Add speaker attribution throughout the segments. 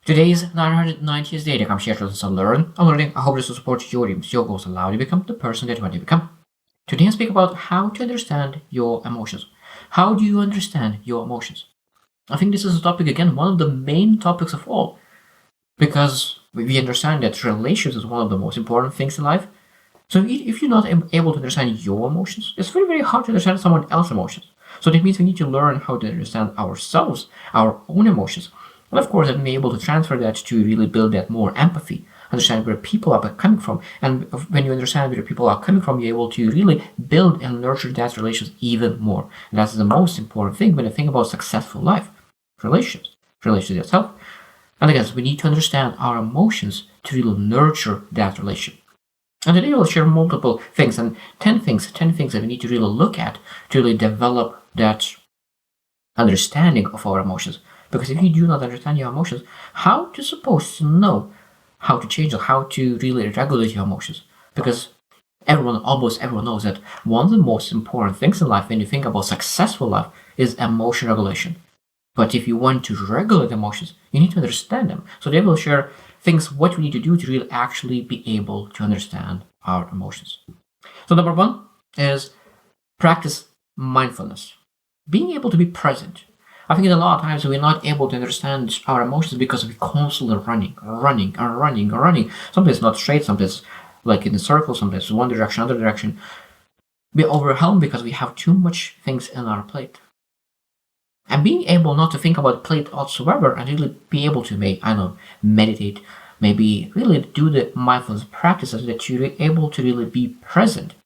Speaker 1: Today's 990th day to come share with us and learn. I'm learning. I hope this will support your dreams, your goals, allow you to become the person that you want to become. Today I speak about how to understand your emotions. How do you understand your emotions? I think this is a topic, again, one of the main topics of all, because we understand that relationships is one of the most important things in life. So if you're not able to understand your emotions, it's very, very hard to understand someone else's emotions. So that means we need to learn how to understand ourselves, our own emotions. And of course, then be able to transfer that to really build that more empathy, understand where people are coming from. And when you understand where people are coming from, you're able to really build and nurture that relationship even more. And that's the most important thing when you think about successful life. Relationships itself. And again, we need to understand our emotions to really nurture that relationship. And today we'll share multiple things and 10 things that we need to really look at to really develop that understanding of our emotions. Because if you do not understand your emotions, how are you supposed to know how to change or how to really regulate your emotions? Because almost everyone knows that one of the most important things in life when you think about successful life is emotion regulation. But if you want to regulate emotions, you need to understand them. So they will share things what we need to do to really actually be able to understand our emotions. So number one is practice mindfulness. Being able to be present. I think that a lot of times we're not able to understand our emotions because we're constantly running. Sometimes not straight, sometimes like in a circle, sometimes one direction, other direction. We're overwhelmed because we have too much things in our plate. And being able not to think about plate whatsoever and really be able to meditate, maybe really do the mindfulness practices that you're able to really be present.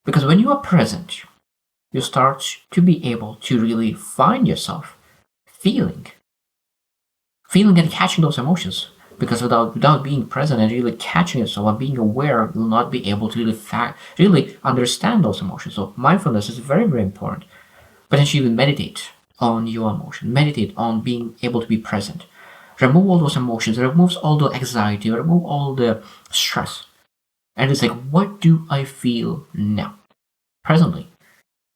Speaker 1: Because when you are present, you start to be able to really find yourself feeling and catching those emotions. Because without being present and really catching yourself and being aware, you'll not be able to really understand those emotions. So mindfulness is very, very important. Potentially even meditate on your emotion, meditate on being able to be present. Remove all those emotions, removes all the anxiety, remove all the stress. And it's like, what do I feel now? Presently.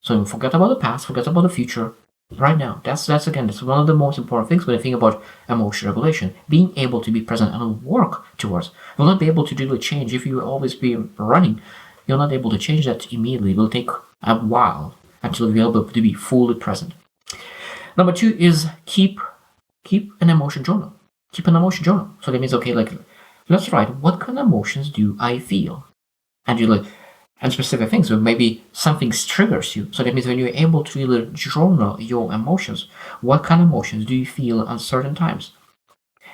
Speaker 1: So forget about the past, forget about the future. Right now. That's one of the most important things when I think about emotion regulation. Being able to be present and work towards. You'll not be able to really change if you always be running. You're not able to change that immediately. It will take a while until you're able to be fully present. Number two is keep an emotion journal. Keep an emotion journal. So that means, okay, let's write what kind of emotions do I feel? And specific things. So maybe something triggers you. So that means when you're able to really journal your emotions, what kind of emotions do you feel at certain times?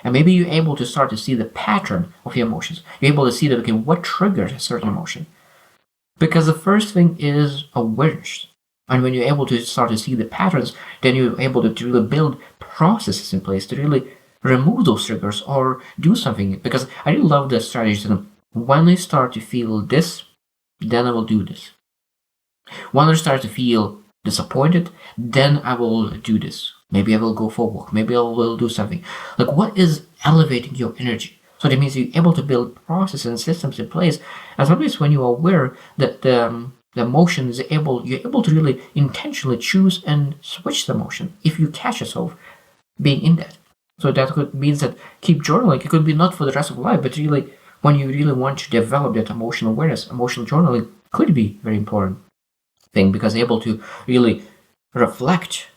Speaker 1: And maybe you're able to start to see the pattern of your emotions. You're able to see that, okay, what triggers a certain emotion? Because the first thing is awareness. And when you're able to start to see the patterns, then you're able to really build processes in place to really remove those triggers or do something. Because I really love the strategy. When I start to feel this, then I will do this. When I start to feel disappointed, then I will do this. Maybe I will go for a walk. Maybe I will do something. Like, what is elevating your energy? So that means you're able to build processes and systems in place. And sometimes when you are aware that the emotion is you're able to really intentionally choose and switch the emotion if you catch yourself being in that. So that means that keep journaling. It could be not for the rest of life, but really when you really want to develop that emotional awareness, emotional journaling could be a very important thing because able to really reflect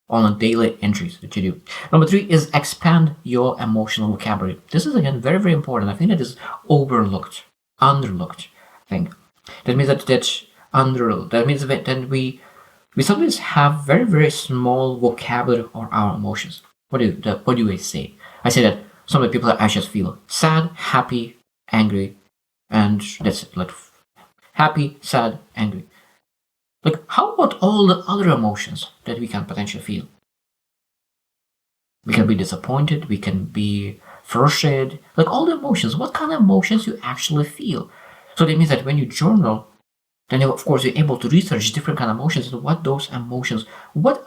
Speaker 1: on the daily entries that you do. Number three is expand your emotional vocabulary. This is again very, very important. I think that is underlooked thing. That means that means that then we sometimes have very, very small vocabulary on our emotions. What do I say? I say that some of the people I just feel sad, happy, angry, and that's it. Like happy, sad, angry. Like, how about all the other emotions that we can potentially feel? We can be disappointed, we can be frustrated, like all the emotions. What kind of emotions you actually feel? So that means that when you journal, then of course you're able to research different kind of emotions and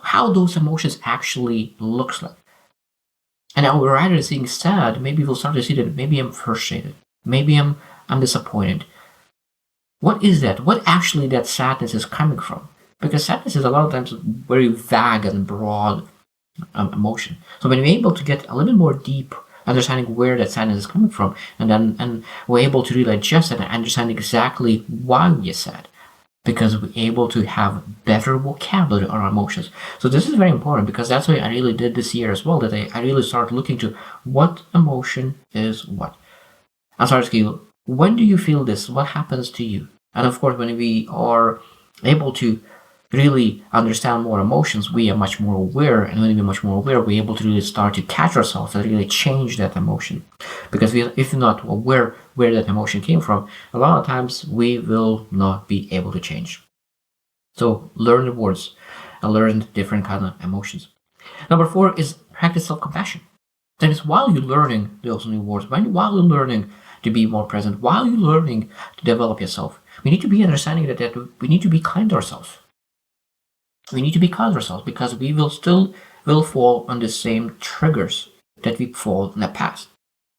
Speaker 1: how those emotions actually looks like. And now rather than seeing sad, maybe we'll start to see that maybe I'm frustrated, maybe I'm disappointed. What is that? What actually that sadness is coming from? Because sadness is a lot of times very vague and broad. emotion. So when we're able to get a little bit more deep understanding where that sadness is coming from, and we're able to really adjust it and understand exactly why we're sad, because we're able to have better vocabulary on our emotions. So this is very important, because that's why I really did this year as well, that I really started looking to what emotion is what. And started asking, when do you feel this? What happens to you? And of course, when we are able to really understand more emotions, we are much more aware. And when we're much more aware, we're able to really start to catch ourselves and really change that emotion. Because if you're not aware where that emotion came from, a lot of times we will not be able to change. So learn the words and learn different kind of emotions. Number 4 is practice self-compassion. That is, while you're learning those new words, while you're learning to be more present, while you're learning to develop yourself, we need to be understanding that we need to be kind to ourselves. We need to be kind to ourselves, because we will fall on the same triggers that we fall in the past.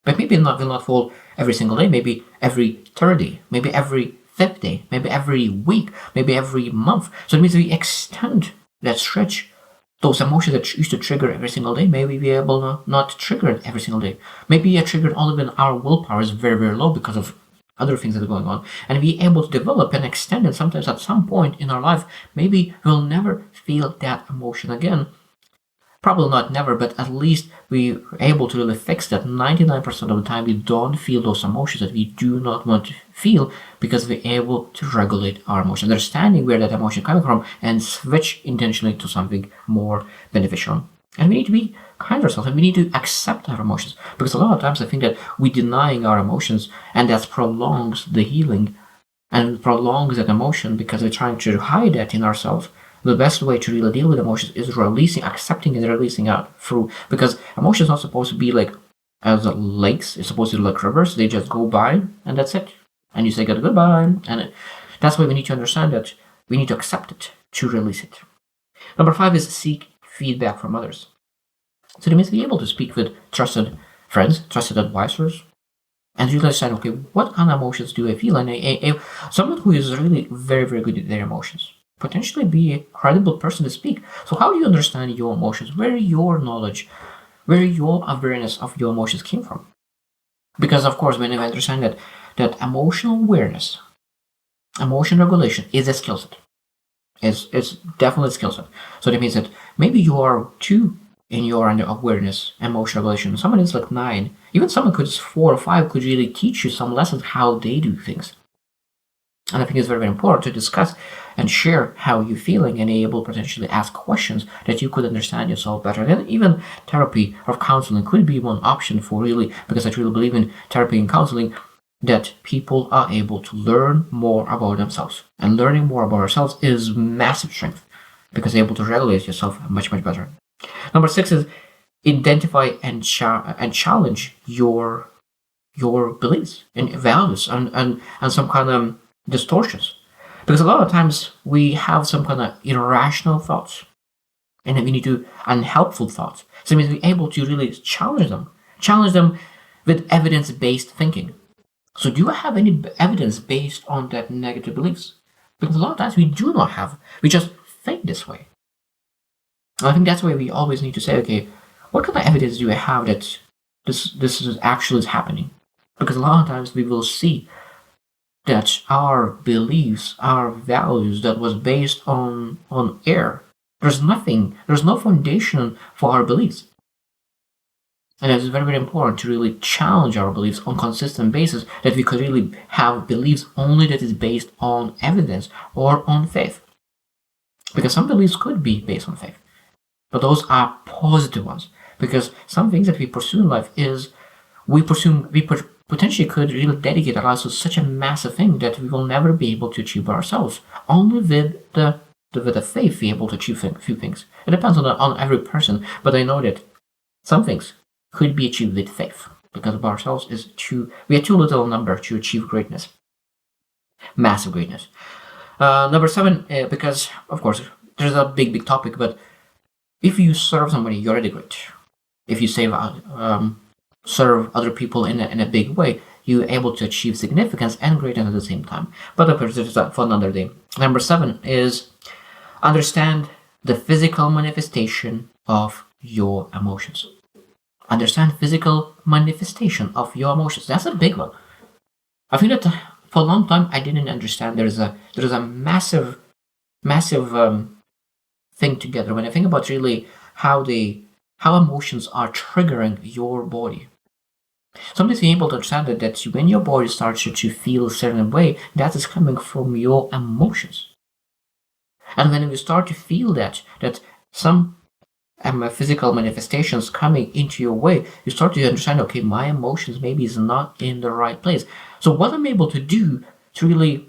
Speaker 1: But maybe will not fall every single day, maybe every third day, maybe every fifth day, maybe every week, maybe every month. So it means we extend that stretch. Those emotions that used to trigger every single day, maybe we are able not to trigger it every single day. Maybe a triggered only when our willpower is very, very low because of other things that are going on, and be able to develop and extend it. Sometimes at some point in our life, maybe we'll never feel that emotion again. Probably not never, but at least we're able to really fix that. 99% of the time, we don't feel those emotions that we do not want to feel, because we're able to regulate our emotion, understanding where that emotion is coming from, and switch intentionally to something more beneficial. And we need to be kind to ourselves, and we need to accept our emotions, because a lot of times I think that we're denying our emotions, and that prolongs the healing and prolongs that emotion, because we're trying to hide that in ourselves. The best way to really deal with emotions is releasing, accepting and releasing out through, because emotions are not supposed to be like as lakes. It's supposed to be like rivers. They just go by and that's it. And you say goodbye. And that's why we need to understand that we need to accept it to release it. Number 5 is seek feedback from others. So that means be able to speak with trusted friends, trusted advisors, and really understand, okay, what kind of emotions do I feel? And someone who is really very, very good at their emotions, potentially be a credible person to speak. So how do you understand your emotions? Where your knowledge, where your awareness of your emotions came from? Because of course, when you understand that emotional awareness, emotion regulation is a skill set. It's definitely a skill set. So that means that maybe you are 2 in your awareness, emotional regulation. Someone is like 9. Even someone could 4 or 5 could really teach you some lessons how they do things. And I think it's very, very important to discuss and share how you're feeling, and able to potentially ask questions that you could understand yourself better. And even therapy or counseling could be one option for really, because I truly believe in therapy and counseling, that people are able to learn more about themselves. And learning more about ourselves is massive strength, because you're able to regulate yourself much, much better. Number 6 is identify and challenge your beliefs and values and some kind of distortions, because a lot of times we have some kind of irrational thoughts, and then we need to unhelpful thoughts. So it means we're able to really challenge them with evidence-based thinking. So do I have any evidence based on that negative beliefs? Because a lot of times we do not have, we just think this way. And I think that's why we always need to say, okay, what kind of evidence do I have that this is actually happening? Because a lot of times we will see that our beliefs, our values, that was based on air. There's no foundation for our beliefs. And it's very, very important to really challenge our beliefs on a consistent basis, that we could really have beliefs only that is based on evidence or on faith. Because some beliefs could be based on faith, but those are positive ones. Because some things that we pursue in life is, we potentially could really dedicate our lives to such a massive thing that we will never be able to achieve by ourselves. Only with the faith we're able to achieve a few things. It depends on every person, but I know that some things could be achieved with faith, because of ourselves we are too little number to achieve greatness, massive greatness. Number 7, because of course there's a big topic, but if you serve somebody, you're already great. If you serve other people in a big way, you're able to achieve significance and greatness at the same time. But of course, this is for another day. Number 7 is understand the physical manifestation of your emotions. Understand physical manifestation of your emotions. That's a big one. I think that for a long time I didn't understand there's a massive thing together when I think about really how emotions are triggering your body. Sometimes being able to understand that when your body starts to feel a certain way, that is coming from your emotions. And when you start to feel that some physical manifestations coming into your way, you start to understand, okay, my emotions maybe is not in the right place. So what I'm able to do to really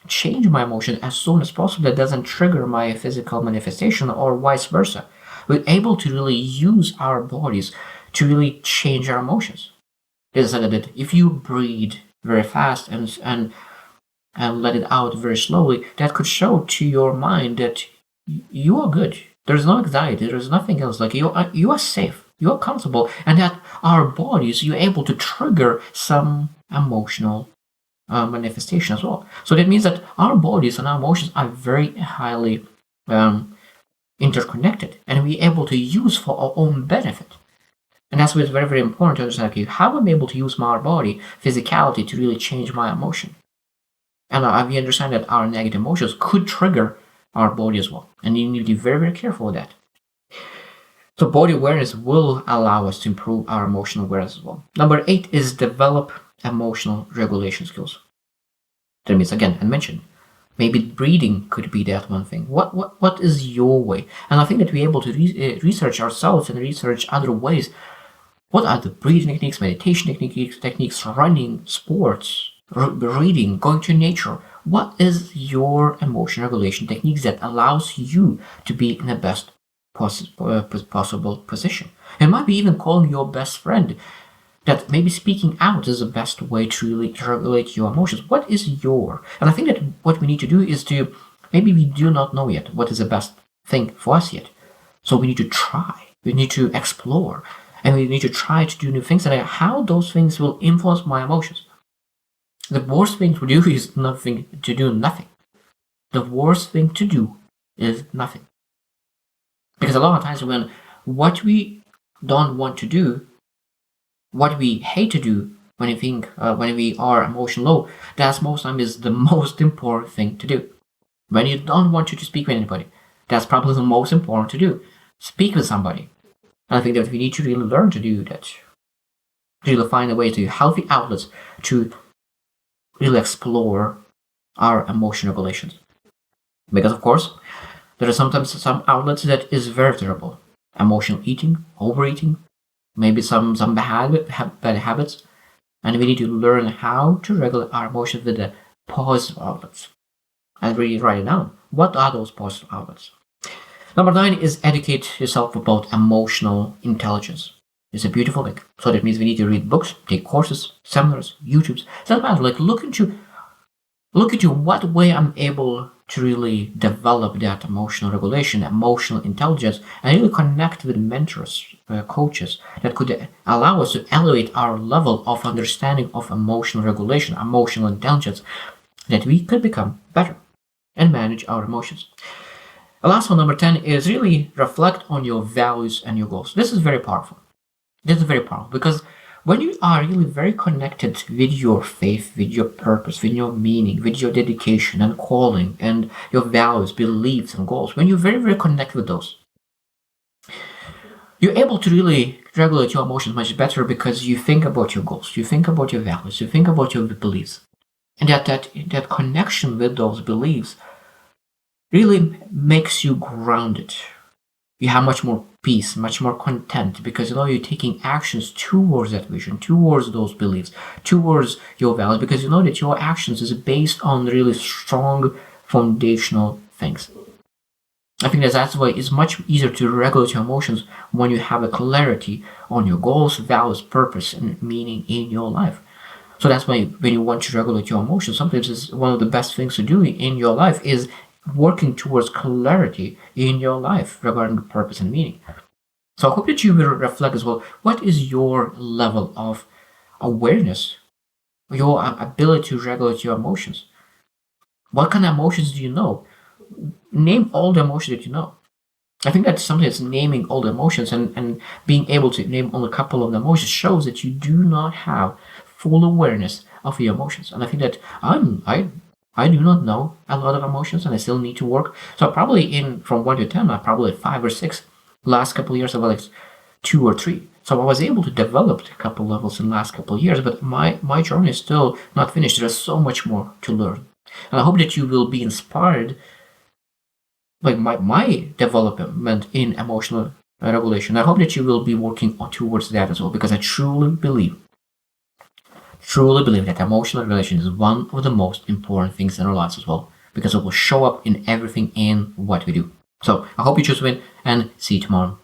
Speaker 1: change my emotion as soon as possible that doesn't trigger my physical manifestation or vice versa. We're able to really use our bodies to really change our emotions. This is that if you breathe very fast and let it out very slowly, that could show to your mind that you are good. There's no anxiety. There's nothing else. Like you are safe. You are comfortable, and that our bodies you're able to trigger some emotional manifestation as well. So that means that our bodies and our emotions are very highly interconnected, and we're able to use for our own benefit. And that's why it's very, very important to understand, okay, how I'm able to use my body, physicality, to really change my emotion. And we understand that our negative emotions could trigger our body as well. And you need to be very, very careful with that. So body awareness will allow us to improve our emotional awareness as well. Number 8 is develop emotional regulation skills. That means, again, I mentioned, maybe breathing could be that one thing. What is your way? And I think that we're able to research ourselves and research other ways. What are the breathing techniques, meditation techniques, running, sports, reading, going to nature? What is your emotion regulation techniques that allows you to be in the best possible position? It might be even calling your best friend. That maybe speaking out is the best way to really regulate your emotions. What is your? And I think that what we need to do is to, maybe we do not know yet what is the best thing for us yet. So we need to try. We need to explore. And we need to try to do new things and how those things will influence my emotions. The worst thing to do is nothing. The worst thing to do is nothing. Because a lot of times when what we don't want to do, what we hate to do when we are emotional low, that's most time is the most important thing to do. When you don't want to speak with anybody, that's probably the most important to do. Speak with somebody. And I think that we need to really learn to do that. To really find a way to healthy outlets to really explore our emotional regulations. Because of course, there are sometimes some outlets that is very terrible. Emotional eating, overeating, maybe some bad habits. And we need to learn how to regulate our emotions with the positive outlets. And really write it down. What are those positive outlets? Number 9 is educate yourself about emotional intelligence. It's a beautiful thing. So that means we need to read books, take courses, seminars, YouTubes. It doesn't matter. Like look into what way I'm able to really develop that emotional regulation, emotional intelligence, and really connect with mentors, coaches that could allow us to elevate our level of understanding of emotional regulation, emotional intelligence, that we could become better and manage our emotions. The last one, number 10, is really reflect on your values and your goals. This is very powerful. Because when you are really very connected with your faith, with your purpose, with your meaning, with your dedication and calling and your values, beliefs, and goals, when you're very, very connected with those, you're able to really regulate your emotions much better because you think about your goals, you think about your values, you think about your beliefs. And that connection with those beliefs really makes you grounded. You have much more peace, much more content, because you're taking actions towards that vision, towards those beliefs, towards your values, because you know that your actions is based on really strong foundational things. I think that's why it's much easier to regulate your emotions when you have a clarity on your goals, values, purpose, and meaning in your life. So that's why when you want to regulate your emotions, sometimes it's one of the best things to do in your life is working towards clarity in your life regarding purpose and meaning. So I hope that you will reflect as well. What is your level of awareness, your ability to regulate your emotions? What kind of emotions do you know? Name all the emotions that you know. I think that sometimes naming all the emotions and being able to name only a couple of the emotions shows that you do not have full awareness of your emotions. And I think that I do not know a lot of emotions and I still need to work. So probably in from 1 to 10, I'm probably at 5 or 6. Last couple of years I was like 2 or 3. So I was able to develop a couple levels in the last couple of years, but my journey is still not finished. There's so much more to learn. And I hope that you will be inspired like my development in emotional regulation. I hope that you will be working towards that as well, because I truly believe that emotional regulation is one of the most important things in our lives as well, because it will show up in everything in what we do. So I hope you choose to win and see you tomorrow.